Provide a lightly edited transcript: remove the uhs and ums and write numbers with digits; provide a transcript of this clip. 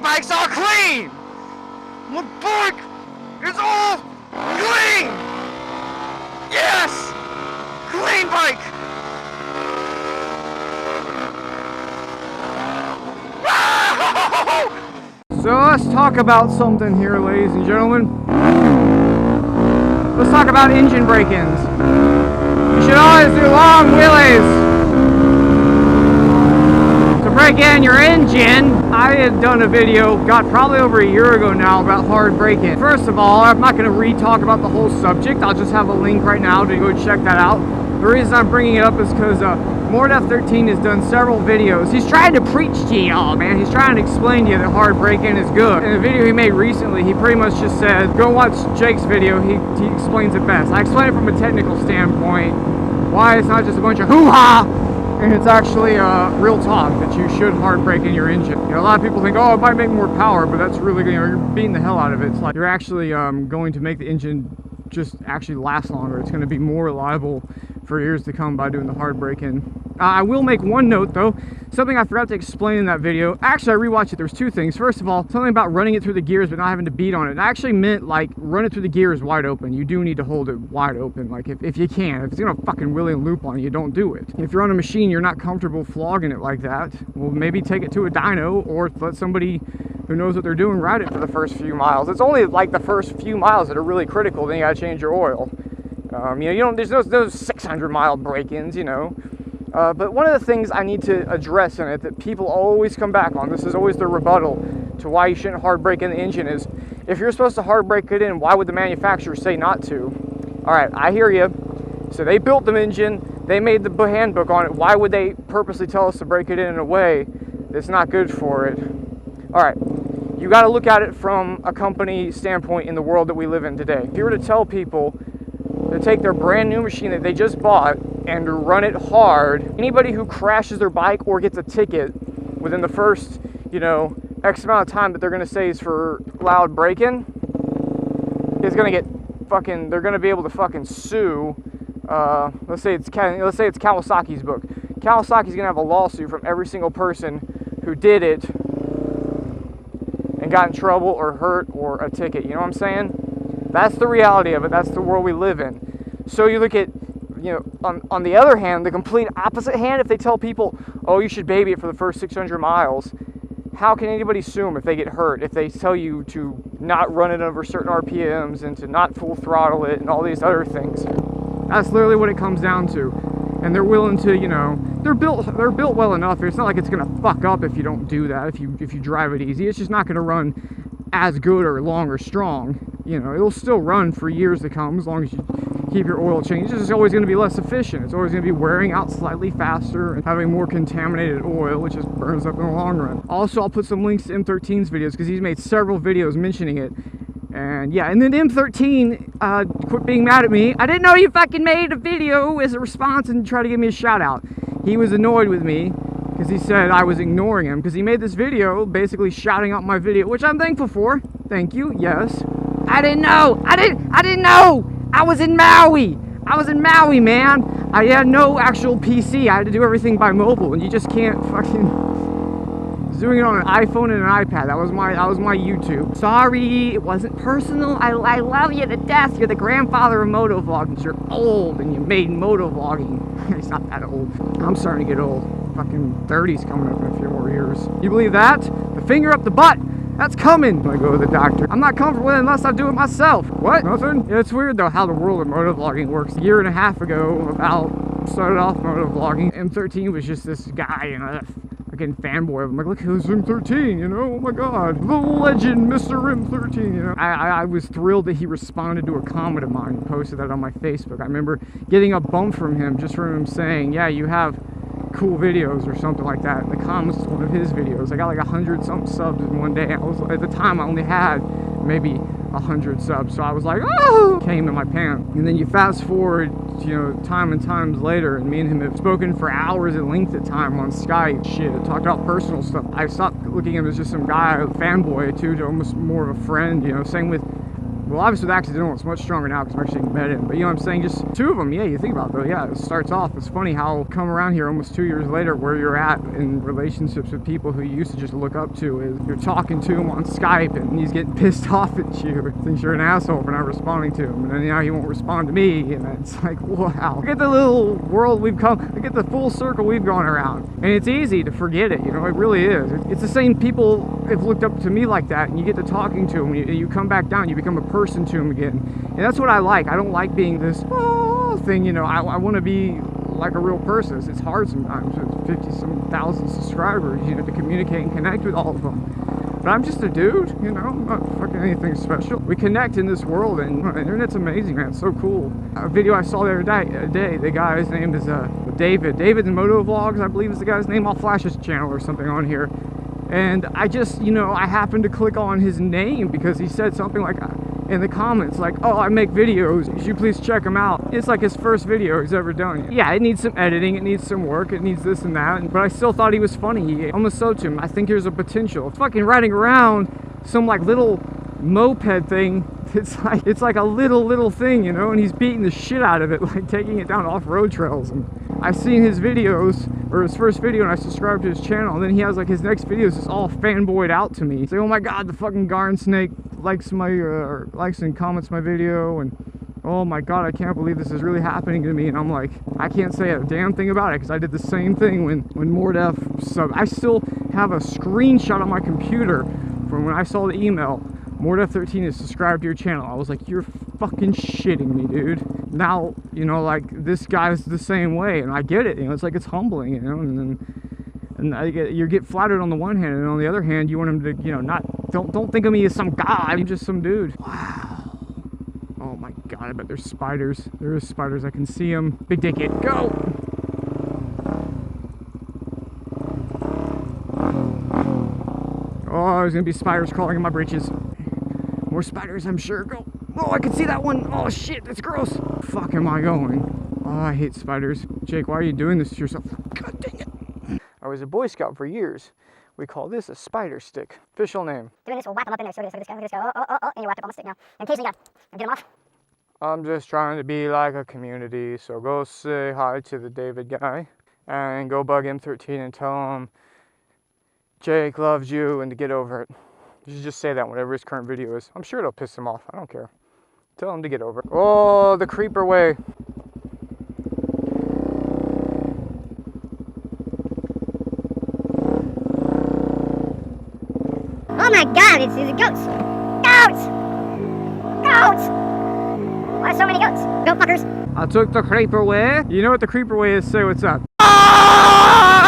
bikes are clean! My bike is all clean! Yes! Clean bike! So let's talk about something here, ladies and gentlemen. Let's talk about engine break-ins. You should always do long wheelies to break in your engine. I had done a video, probably over a year ago now, about hard break-in. First of all, I'm not going to re-talk about the whole subject. I'll just have a link right now to go check that out. The reason I'm bringing it up is because Mordeth13 has done several videos. He's trying to preach to y'all, man. He's trying to explain to you that hard break-in is good. In a video he made recently, he pretty much just said, go watch Jake's video. He explains it best. I explain it from a technical standpoint, why it's not just a bunch of hoo-ha, and it's actually real talk that you should hard break in your engine. You know, a lot of people think, oh, it might make more power, but that's really, you're beating the hell out of it. It's like you're actually going to make the engine just actually last longer. It's going to be more reliable for years to come by doing the hard break-in. I will make one note though, something I forgot to explain in that video. Actually, I rewatched it. There's two things. First of all, something about running it through the gears but not having to beat on it. And I actually meant like run it through the gears wide open. You do need to hold it wide open, like if you can. If it's gonna fucking wheel and loop on you, don't do it. If you're on a machine, you're not comfortable flogging it like that, well, maybe take it to a dyno or let somebody who knows what they're doing ride it for the first few miles. It's only like the first few miles that are really critical, then you gotta change your oil. You know, there's those 600-mile break-ins, you know. But one of the things I need to address in it that people always come back on, this is always the rebuttal to why you shouldn't hard break in the engine, is if you're supposed to hard break it in, why would the manufacturer say not to? Alright, I hear you. So they built the engine, they made the handbook on it, why would they purposely tell us to break it in a way that's not good for it? Alright, you got to look at it from a company standpoint in the world that we live in today. If you were to tell people to take their brand new machine that they just bought and run it hard, anybody who crashes their bike or gets a ticket within the first, you know, X amount of time that they're going to say is for loud break-in is going to get fucking, they're going to be able to fucking sue, let's say it's Kawasaki's book. Kawasaki's going to have a lawsuit from every single person who did it and got in trouble or hurt or a ticket, you know what I'm saying? That's the reality of it. That's the world we live in. So you look at, you know, on the other hand, the complete opposite hand, if they tell people, oh, you should baby it for the first 600 miles, how can anybody sue them if they get hurt? If they tell you to not run it over certain RPMs and to not full throttle it and all these other things. That's literally what it comes down to. And they're willing to, you know, they're built well enough. It's not like it's gonna fuck up if you don't do that, if you drive it easy. It's just not gonna run as good or long or strong. You know, it'll still run for years to come as long as you keep your oil changed. It's just always going to be less efficient. It's always going to be wearing out slightly faster and having more contaminated oil, which just burns up in the long run. Also, I'll put some links to M13's videos because he's made several videos mentioning it. And yeah, and then M13 quit being mad at me. I didn't know you fucking made a video as a response and tried to give me a shout out. He was annoyed with me because he said I was ignoring him because he made this video basically shouting out my video, which I'm thankful for. Thank you, yes. I didn't know. I didn't know. I was in Maui. I was in Maui, man. I had no actual PC. I had to do everything by mobile, and you just can't fucking. I was doing it on an iPhone and an iPad. That was my YouTube. Sorry, it wasn't personal. I love you to death. You're the grandfather of motovlogging. You're old, and you made motovlogging. He's not that old. I'm starting to get old. Fucking 30's coming up in a few more years. You believe that? The finger up the butt. That's coming when I go to the doctor. I'm not comfortable with it unless I do it myself. What? Nothing? Yeah, it's weird though how the world of motovlogging works. A year and a half ago, started off motovlogging. M13 was just this guy, you know, fucking fanboy of him. Like, look, who's M13, you know? Oh my god. The legend, Mr. M13, you know? I was thrilled that he responded to a comment of mine and posted that on my Facebook. I remember getting a bump from him just from him saying, yeah, you have cool videos or something like that. In the comments of one of his videos, I got like 100-something subs in one day. I was, at the time, I only had maybe 100 subs, so I was like, oh, came in my pants. And then you fast forward, you know, time and times later, and me and him have spoken for hours at length at time on Skype, shit, talked about personal stuff. I stopped looking at him as just some guy, a fanboy, to almost more of a friend, you know. Same with Well, obviously with accidental, it's much stronger now because I'm actually med in. But you know what I'm saying? Just two of them. Yeah, you think about it though. Yeah, it starts off. It's funny how come around here almost 2 years later where you're at in relationships with people who you used to just look up to. Is you're talking to him on Skype and he's getting pissed off at you. Thinks you're an asshole for not responding to him. And then now he won't respond to me. And it's like, wow. Look at the little world we've come. Look at the full circle we've gone around. And it's easy to forget it. You know, it really is. It's the same people have looked up to me like that. And you get to talking to them. You come back down. You become a person to them again. And that's what I like. I don't like being this thing, you know. I want to be like a real person. It's hard sometimes with 50-some thousand subscribers, you know, to communicate and connect with all of them. But I'm just a dude, you know. I'm not fucking anything special. We connect in this world, and the internet's amazing, man. It's so cool. A video I saw the other day, the guy's name is David in Moto Vlogs, I believe is the guy's name. I'll flash his channel or something on here. And I just, you know, I happened to click on his name because he said something like in the comments like, oh, I make videos, you should please check him out. It's like his first video he's ever done. Yeah, it needs some editing, it needs some work, it needs this and that, but I still thought he was funny. I'm so to him. I think there's a potential. Fucking riding around some like little moped thing, it's like a little thing, you know, and he's beating the shit out of it, like taking it down off-road trails. And I've seen his videos, or his first video, and I subscribed to his channel, and then he has like his next videos is all fanboyed out to me. It's like, oh my god, the fucking garden snake likes and comments my video, and oh my god, I can't believe this is really happening to me. And I'm like, I can't say a damn thing about it because I did the same thing when Mordeth sub. I still have a screenshot on my computer from when I saw the email. Mordeth13 is subscribed to your channel. I was like, you're fucking shitting me, dude. Now, you know, like, this guy's the same way, and I get it, you know, it's like, it's humbling, you know, you get flattered on the one hand, and on the other hand, you want him to, you know, don't think of me as some guy, I'm just some dude. Wow. Oh my god, I bet there's spiders. There is spiders, I can see them. Big dick it, go! Oh, there's gonna be spiders crawling in my britches. More spiders, I'm sure. Go. Oh, I can see that one. Oh, shit, that's gross. Fuck am I going? Oh, I hate spiders. Jake, why are you doing this to yourself? God dang it. I was a Boy Scout for years. We call this a spider stick. Official name. Doing this will whack them up in there. So look at this, look at this guy. Oh, and you whack up on the stick now. And occasionally you gotta get them off. I'm just trying to be like a community. So go say hi to the David guy. And go bug M13 and tell him Jake loves you and to get over it. You should just say that whatever his current video is. I'm sure it'll piss him off. I don't care. Tell him to get over it. Oh, the creeper way. Oh my god, it's goats! Goats! Goats! Why so many goats? Goat fuckers. I took the creeper way. You know what the creeper way is? Say what's up. Ah!